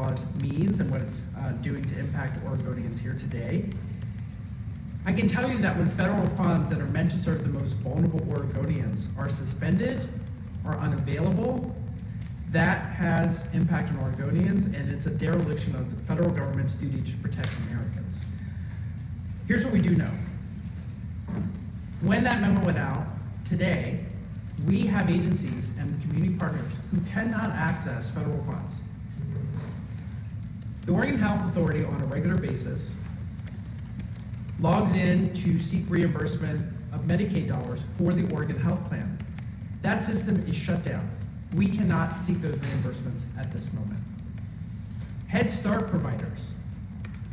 cause means and what it's doing to impact Oregonians here today. I can tell you that when federal funds that are meant to serve the most vulnerable Oregonians are suspended or unavailable, that has impact on Oregonians, and it's a dereliction of the federal government's duty to protect Americans. Here's what we do know. When that memo went out today, we have agencies and community partners who cannot access federal funds. The Oregon Health Authority on a regular basis logs in to seek reimbursement of Medicaid dollars for the Oregon Health Plan. That system is shut down. We cannot seek those reimbursements at this moment. Head Start providers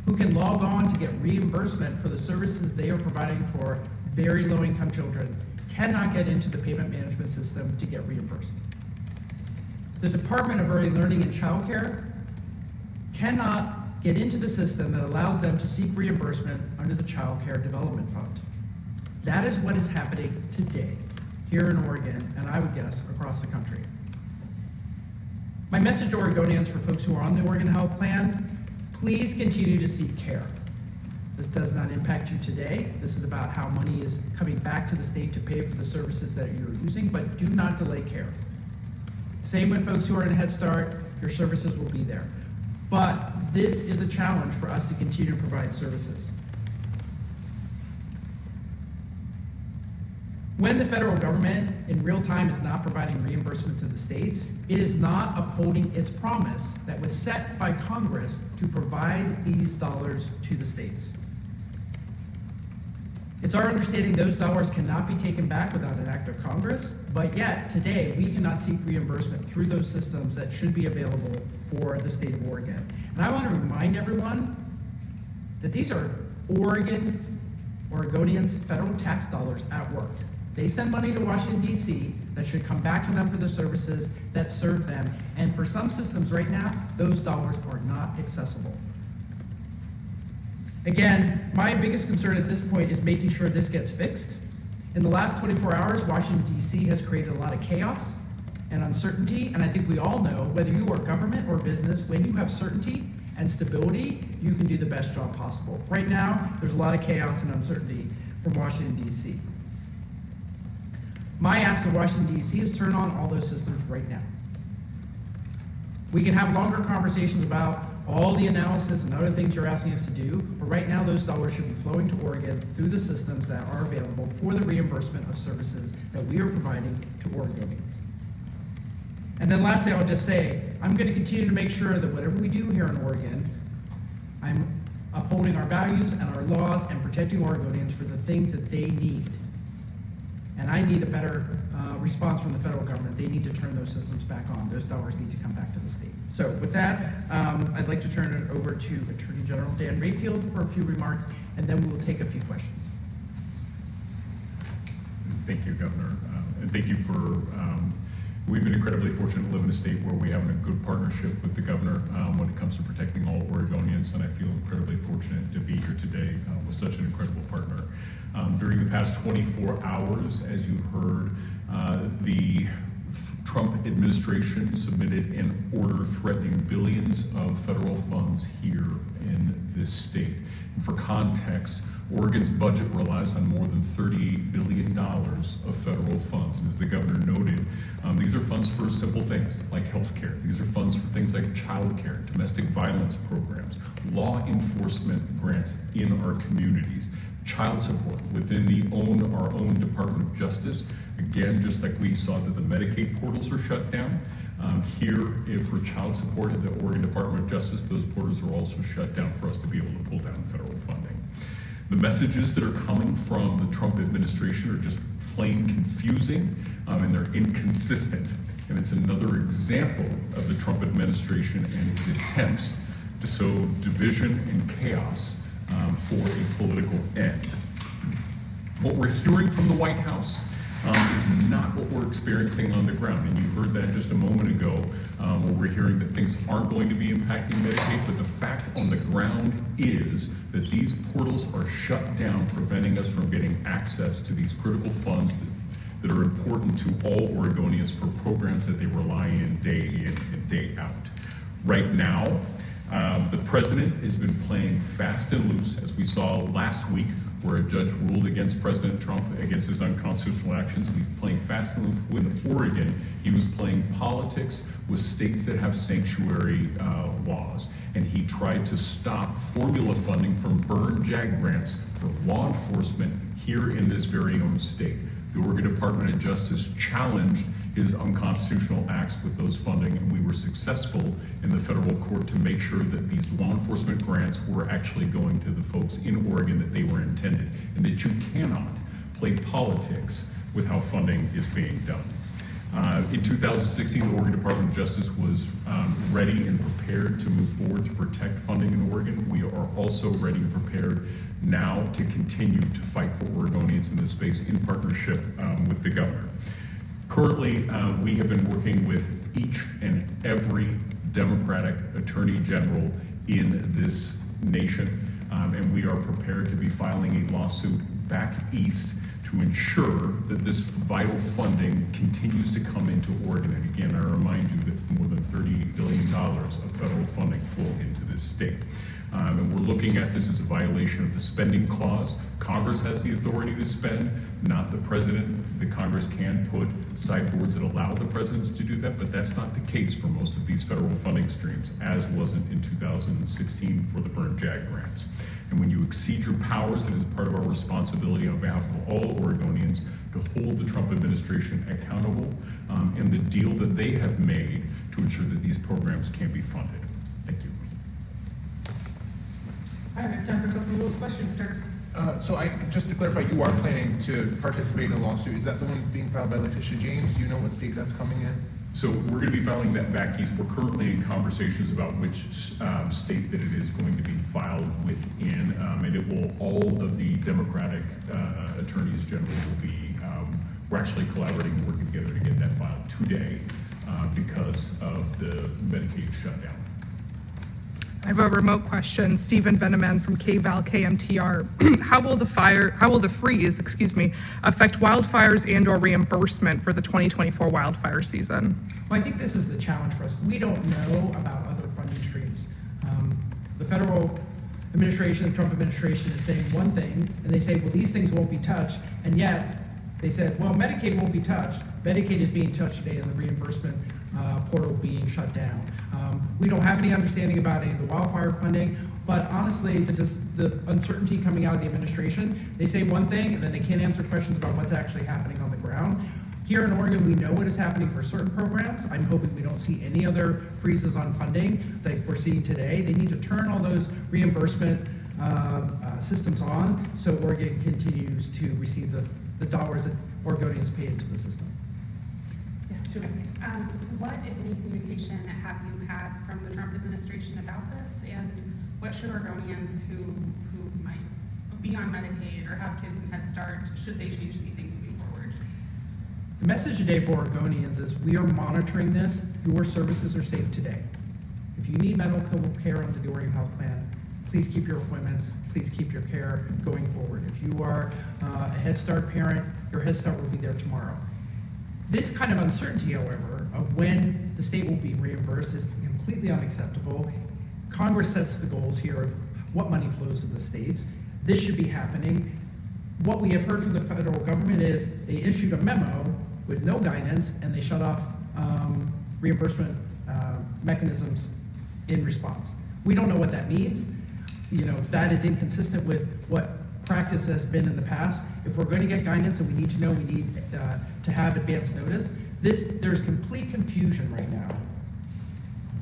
who can log on to get reimbursement for the services they are providing for very low-income children cannot get into the payment management system to get reimbursed. The Department of Early Learning and Child Care cannot get into the system that allows them to seek reimbursement under the Child Care Development Fund. That is what is happening today here in Oregon, and I would guess across the country. My message to Oregonians, for folks who are on the Oregon Health Plan, please continue to seek care. This does not impact you today. This is about how money is coming back to the state to pay for the services that you're using, but do not delay care. Same with folks who are in Head Start, your services will be there. But this is a challenge for us to continue to provide services. When the federal government in real time is not providing reimbursement to the states, it is not upholding its promise that was set by Congress to provide these dollars to the states. It's our understanding those dollars cannot be taken back without an act of Congress, but yet today we cannot seek reimbursement through those systems that should be available for the state of Oregon. And I want to remind everyone that these are Oregonians' federal tax dollars at work. They send money to Washington, D.C. that should come back to them for the services that serve them. And for some systems right now, those dollars are not accessible. Again, my biggest concern at this point is making sure this gets fixed. In the last 24 hours, Washington, D.C. has created a lot of chaos and uncertainty. And I think we all know, whether you are government or business, when you have certainty and stability, you can do the best job possible. Right now, there's a lot of chaos and uncertainty from Washington, D.C. My ask of Washington, D.C. is turn on all those systems right now. We can have longer conversations about all the analysis and other things you're asking us to do, but right now those dollars should be flowing to Oregon through the systems that are available for the reimbursement of services that we are providing to Oregonians. And then lastly, I'll just say, I'm going to continue to make sure that whatever we do here in Oregon, I'm upholding our values and our laws and protecting Oregonians for the things that they need. And I need a better response from the federal government. They need to turn those systems back on. Those dollars need to come back to the state. So with that, I'd like to turn it over to Attorney General Dan Rayfield for a few remarks, and then we will take a few questions. Thank you, Governor. And thank you for, we've been incredibly fortunate to live in a state where we have a good partnership with the governor when it comes to protecting all Oregonians, and I feel incredibly fortunate to be here today with such an incredible partner. During the past 24 hours, as you heard, the Trump administration submitted an order threatening billions of federal funds here in this state. And for context, Oregon's budget relies on more than $38 billion of federal funds. And as the governor noted, these are funds for simple things like health care. These are funds for things like child care, domestic violence programs, law enforcement grants in our communities, child support within our own Department of Justice. Again, just like we saw that the Medicaid portals are shut down, here, for child support at the Oregon Department of Justice, those portals are also shut down for us to be able to pull down federal funding. The messages that are coming from the Trump administration are just plain confusing, and they're inconsistent. And it's another example of the Trump administration and its attempts to sow division and chaos for a political end. What we're hearing from the White House is not what we're experiencing on the ground. And you heard that just a moment ago, where we're hearing that things aren't going to be impacting Medicaid, but the fact on the ground is that these portals are shut down, preventing us from getting access to these critical funds that are important to all Oregonians for programs that they rely in and day out. Right now, The president has been playing fast and loose, as we saw last week, where a judge ruled against President Trump, against his unconstitutional actions. He's playing fast and loose with Oregon. He was playing politics with states that have sanctuary laws. And he tried to stop formula funding from burn JAG grants for law enforcement here in this very own state. The Oregon Department of Justice challenged his unconstitutional acts with those funding, and we were successful in the federal court to make sure that these law enforcement grants were actually going to the folks in Oregon that they were intended, and that you cannot play politics with how funding is being done. In 2016, the Oregon Department of Justice was ready and prepared to move forward to protect funding in Oregon. We are also ready and prepared now to continue to fight for Oregonians in this space in partnership with the governor. Currently, we have been working with each and every Democratic Attorney General in this nation, and we are prepared to be filing a lawsuit back east to ensure that this vital funding continues to come into Oregon. And again, I remind you that more than $38 billion of federal funding flow into this state. And we're looking at this as a violation of the spending clause. Congress has the authority to spend, not the president. The Congress can put sideboards that allow the president to do that, but that's not the case for most of these federal funding streams, as wasn't in 2016 for the burn JAG grants. And when you exceed your powers, it is part of our responsibility on behalf of all Oregonians to hold the Trump administration accountable and the deal that they have made to ensure that these programs can be funded. Thank you. All right, time for a couple of questions, sir. Just to clarify, you are planning to participate in a lawsuit. Is that the one being filed by Letitia James? Do you know what state that's coming in? So we're going to be filing that back east. We're currently in conversations about which state that it is going to be filed within, and it will, all of the Democratic attorneys general will be, we're actually collaborating and working together to get that filed today because of the Medicaid shutdown. I have a remote question. Stephen Veneman from KVAL KMTR. How will the freeze, affect wildfires and/or reimbursement for the 2024 wildfire season? Well, I think this is the challenge for us. We don't know about other funding streams. The federal administration, the Trump administration is saying one thing, and they say, well, these things won't be touched, and yet they said, well, Medicaid won't be touched. Medicaid is being touched today, and the reimbursement portal being shut down. We don't have any understanding about any of the wildfire funding, but honestly, the uncertainty coming out of the administration, they say one thing, and then they can't answer questions about what's actually happening on the ground. Here in Oregon, we know what is happening for certain programs. I'm hoping we don't see any other freezes on funding like we're seeing today. They need to turn all those reimbursement systems on so Oregon continues to receive the dollars that Oregonians pay into the system. Yeah, sure. What, if any, communication have you had from the Trump administration about this, and what should Oregonians who might be on Medicaid or have kids in Head Start, should they change anything moving forward? The message today for Oregonians is we are monitoring this. Your services are safe today. If you need medical care under the Oregon Health Plan, please keep your appointments. Please keep your care going forward. If you are a Head Start parent, your Head Start will be there tomorrow. This kind of uncertainty, however, of when the state will be reimbursed is completely unacceptable. Congress sets the goals here of what money flows to the states. This should be happening. What we have heard from the federal government is they issued a memo with no guidance and they shut off reimbursement mechanisms in response. We don't know what that means. You know, that is inconsistent with what practice has been in the past. If we're going to get guidance and we need to know, we need to have advance notice. There's complete confusion right now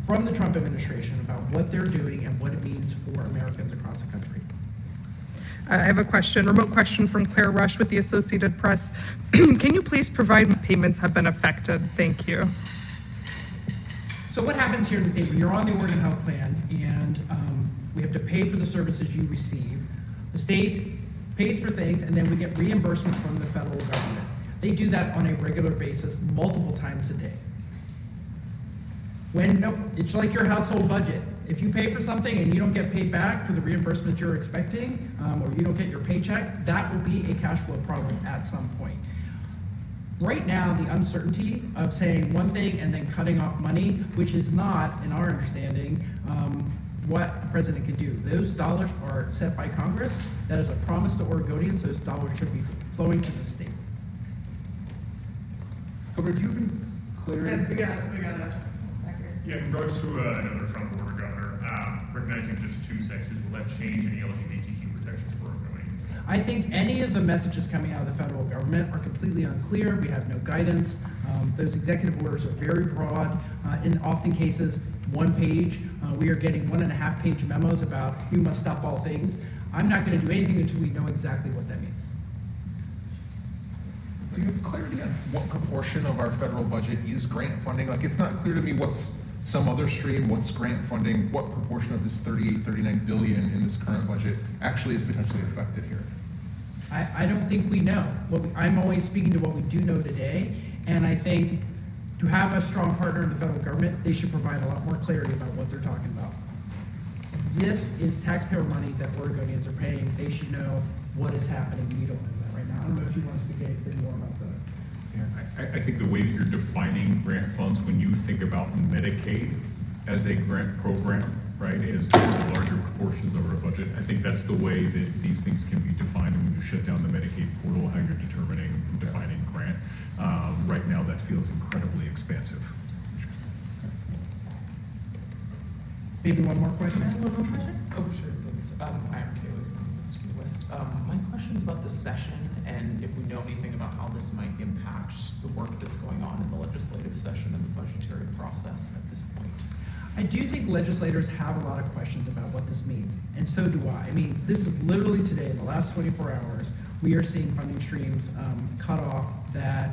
from the Trump administration about what they're doing and what it means for Americans across the country. I have a remote question from Claire Rush with the Associated Press. Can you please provide when payments have been affected? Thank you. So what happens here in the state when you're on the Oregon Health Plan and we have to pay for the services you receive, the state pays for things and then we get reimbursement from the federal government. They do that on a regular basis, multiple times a day. It's like your household budget. If you pay for something and you don't get paid back for the reimbursement you're expecting, or you don't get your paycheck, that will be a cash flow problem at some point. Right now, the uncertainty of saying one thing and then cutting off money, which is not, in our understanding, what a president can do. Those dollars are set by Congress. That is a promise to Oregonians. Those dollars should be flowing to the state. Governor, do you have any clarity? We got it. Yeah, in regards to another Trump order, Governor, recognizing just 2 sexes, will that change any LGBTQ protections for Oregonians? I think any of the messages coming out of the federal government are completely unclear. We have no guidance. Those executive orders are very broad. In often cases, 1 page. We are getting 1.5-page memos about you must stop all things. I'm not going to do anything until we know exactly what that means. Do you have clarity on what proportion of our federal budget is grant funding? Like, it's not clear to me what's some other stream, what's grant funding, what proportion of this 39 billion in this current budget actually is potentially affected here? I don't think we know. I'm always speaking to what we do know today, and I think to have a strong partner in the federal government, they should provide a lot more clarity about what they're talking about. This is taxpayer money that Oregonians are paying. They should know what is happening. We don't know that right now. I don't know if you want to speak anything more about that. I think the way that you're defining grant funds, when you think about Medicaid as a grant program, right, is one of the larger proportions of our budget. I think that's the way that these things can be defined. And when you shut down the Medicaid portal, how you're determining and defining grant. Right now, that feels incredibly expansive. Maybe one more question? One more question? Oh, sure, thanks. I'm okay with Mr. West. My question is about the session and if we know anything about how this might impact the work that's going on in the legislative session and the budgetary process at this point. I do think legislators have a lot of questions about what this means, and so do I. I mean, this is literally today, in the last 24 hours, we are seeing funding streams cut off that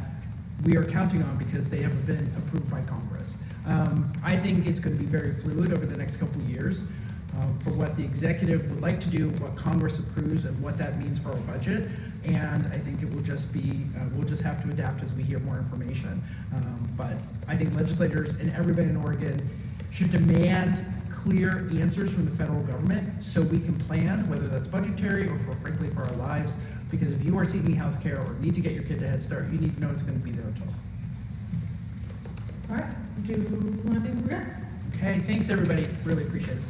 we are counting on because they haven't been approved by Congress. I think it's going to be very fluid over the next couple of years for what the executive would like to do, what Congress approves, and what that means for our budget. And I think it will just be, we'll just have to adapt as we hear more information. But I think legislators and everybody in Oregon should demand clear answers from the federal government so we can plan, whether that's budgetary or frankly for our lives. Because if you are seeking health care or need to get your kid to Head Start, you need to know it's going to be there until. All right, do you want to think we're good? Okay, thanks everybody. Really appreciate it.